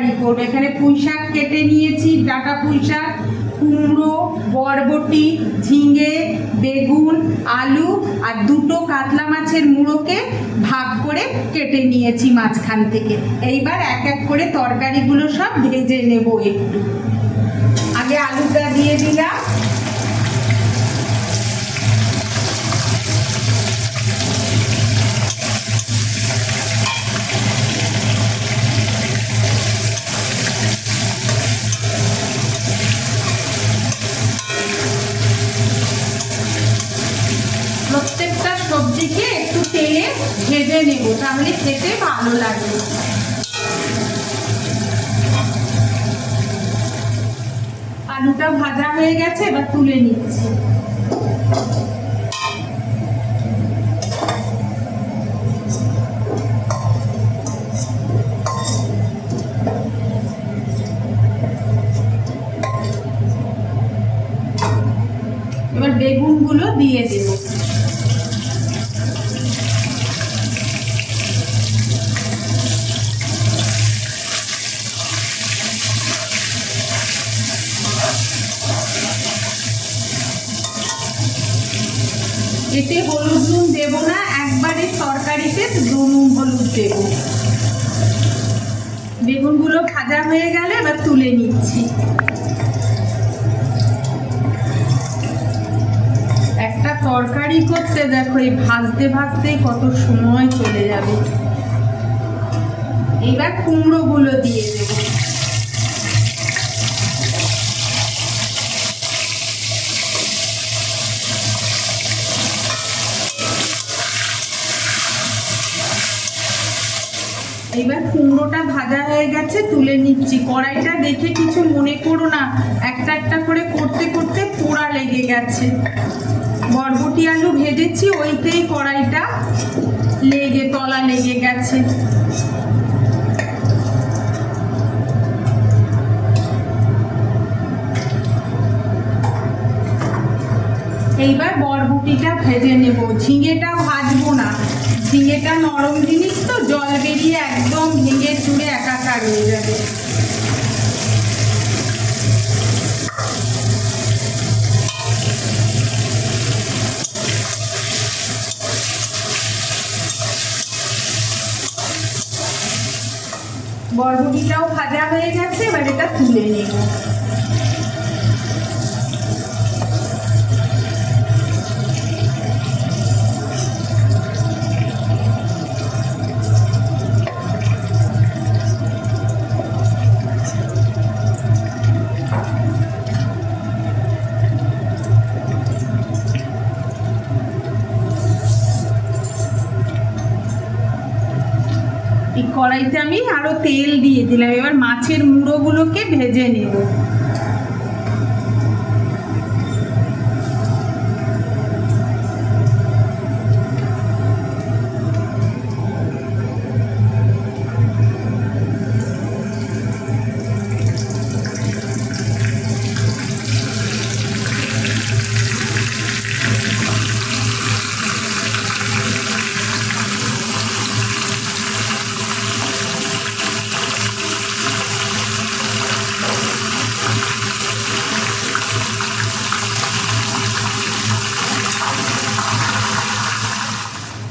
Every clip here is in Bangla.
তরকারি করবো। এখানে পুঁই শাক কেটে নিয়েছি, ডাঁটা পুঁই শাক, কুমড়ো, বরবটি, ঝিঙে, বেগুন, আলু আর দুটো কাতলা মাছের মুড়োকে ভাগ করে কেটে নিয়েছি মাঝখান থেকে। এইবার এক এক করে তরকারিগুলো সব ভেজে নেব। একটু আগে আলুটা দিয়ে দিলাম, প্রত্যেকটা সবজিকে একটু তেলে ভেজে নেব, তাহলে খেতে ভালো লাগবে। আলুটা ভাজা হয়ে গেছে, এবার তুলে নিচ্ছি। এবার বেগুনগুলো দিয়ে দেব। এতে হলুদ নুন দেব না, একবারে তরকারিতে নুন হলুদ দেব। বেগুনগুলো ভাজা হয়ে গেলে এবার তুলে নিচ্ছি। একটা তরকারি করতে দেখো এই ভাজতে ভাজতে কত সময় চলে যাবে। এবার কুমড়োগুলো দিয়ে দেব। এবার কুমড়োটা ভাজা হয়ে গেছে, তুলে নিচ্ছি। কড়াইটা দেখে কিছু মনে করো না, একটা একটা করে করতে করতে পোড়া লেগে গেছে। বরবটি আলু ভেজেছি, ওইতেই কড়াইটা তলা লেগে গেছে। এইবার বরবটিটা ভেজে নেব। ঝিঙেটা ভাজবো না, ঝিঙেটা নরম জিনিস তো, জল বেরিয়ে একদম ভেঙে চুড়ে একাকার হয়ে যাবে। বরবটিটাও ভাজা হয়ে গেছে, এবার এটা তুলে নেব। এই কড়াইতে আমি আরো তেল দিয়ে দিলাম। এবার মাছের মুড়োগুলোকে ভেজে নেব।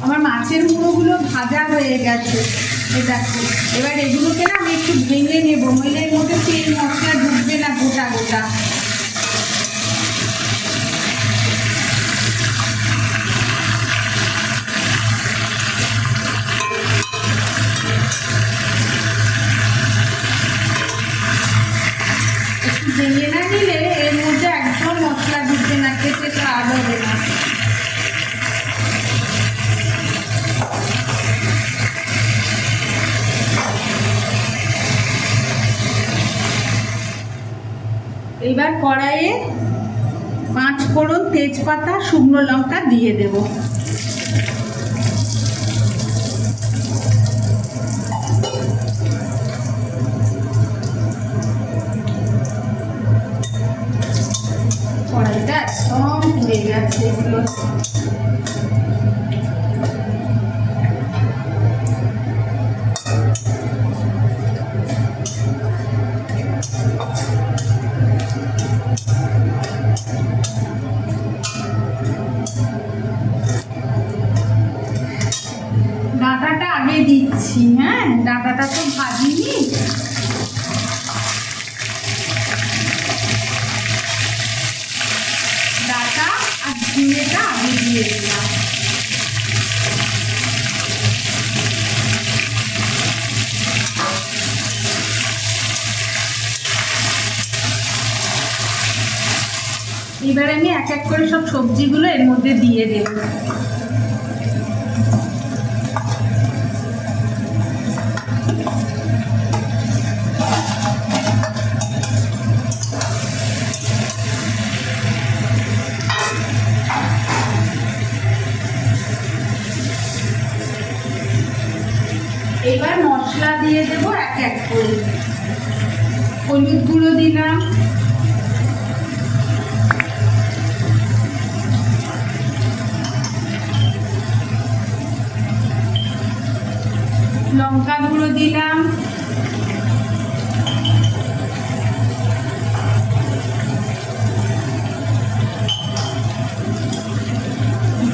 আমার মাছের মুড়োগুলো ভাজা হয়ে গেছে, দেখো। এবার এগুলোকে না আমি একটু ভেঙে নেব, নইলে এর মধ্যে তেল মশলা ঢুকবে না গোটা গোটা। একটু ভেঙে না নিলে এর মধ্যে একদম মশলা ঢুকবে না, খেতে স্বাদ হবে না। এবার কড়াইয়ে 5 ফোড়ন, তেজপাতা, শুকনো লঙ্কা দিয়ে দেব। কড়াইটা একদম পুড়ে গেছে এগুলো। দিচ্ছি। হ্যাঁ, ডাঁটাটা তো ভাজিনি। ডাঁটা আর ঝিঙেটা আগে দিয়ে দিলাম। এবার আমি এক এক করে সব সবজিগুলো এর মধ্যে দিয়ে দেব। এবার মশলা দিয়ে দেব এক এক করে। হলুদ গুঁড়ো দিলাম, লঙ্কা গুঁড়ো দিলাম,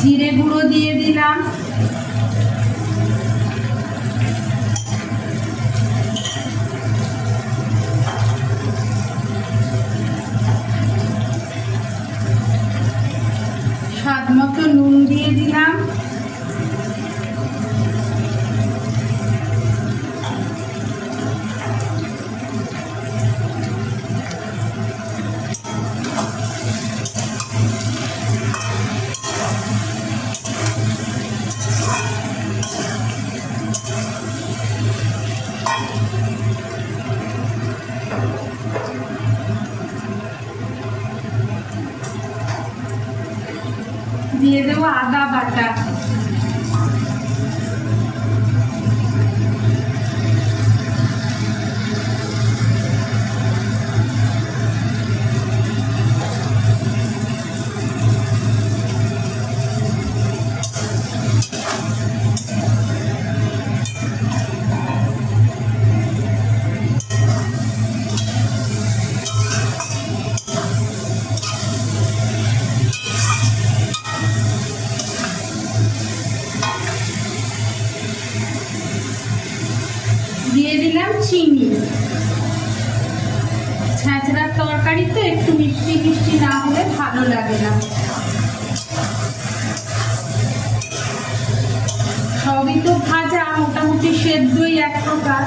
জিরে গুঁড়ো দিয়ে দিলাম, স্বাদ মতো নুন দিয়ে দিলাম, দিয়ে দেবো আদা বাটা, দিয়ে দিলাম চিনি। ছেঁচড়ার তরকারি তো একটু মিষ্টি মিষ্টি না হলে ভালো লাগে না। সবই তো ভাজা, মোটামুটি সেদ্ধই এক প্রকার।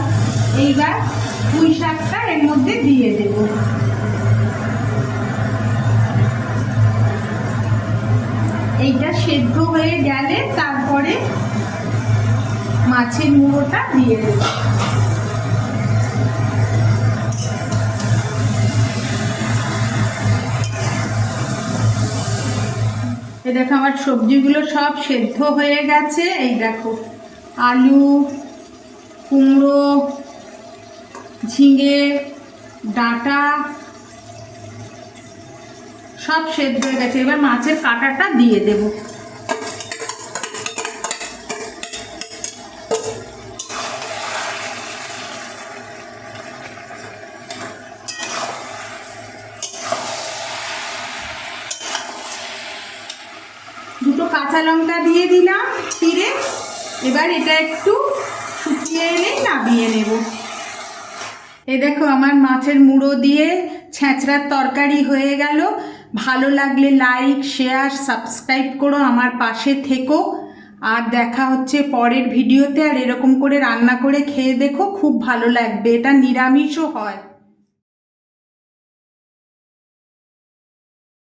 এইবার পুঁই শাকটা এর মধ্যে দিয়ে দেব। এইটা সেদ্ধ হয়ে গেলে তারপরে মাছের মুড়োটা দিয়ে দেব। এই দেখো আমার সবজিগুলো সব সেদ্ধ হয়ে গেছে। এই দেখো আলু, কুমড়ো, ঝিঙে, ডাঁটা সব সেদ্ধ হয়ে গেছে। এবার মাছের কাঁটাটা দিয়ে দেব। দুটো কাঁচা লঙ্কা দিয়ে দিলাম চিড়ে। এবার এটা একটু শুকিয়ে এলেই নামিয়ে নেব। এই দেখো আমার মাছের মুড়ো দিয়ে ছেঁচড়ার তরকারি হয়ে গেল। ভালো লাগলে লাইক, শেয়ার, সাবস্ক্রাইব করো, আমার পাশে থেকো। আর দেখা হচ্ছে পরের ভিডিওতে। আর এরকম করে রান্না করে খেয়ে দেখো, খুব ভালো লাগবে। এটা নিরামিষও হয়।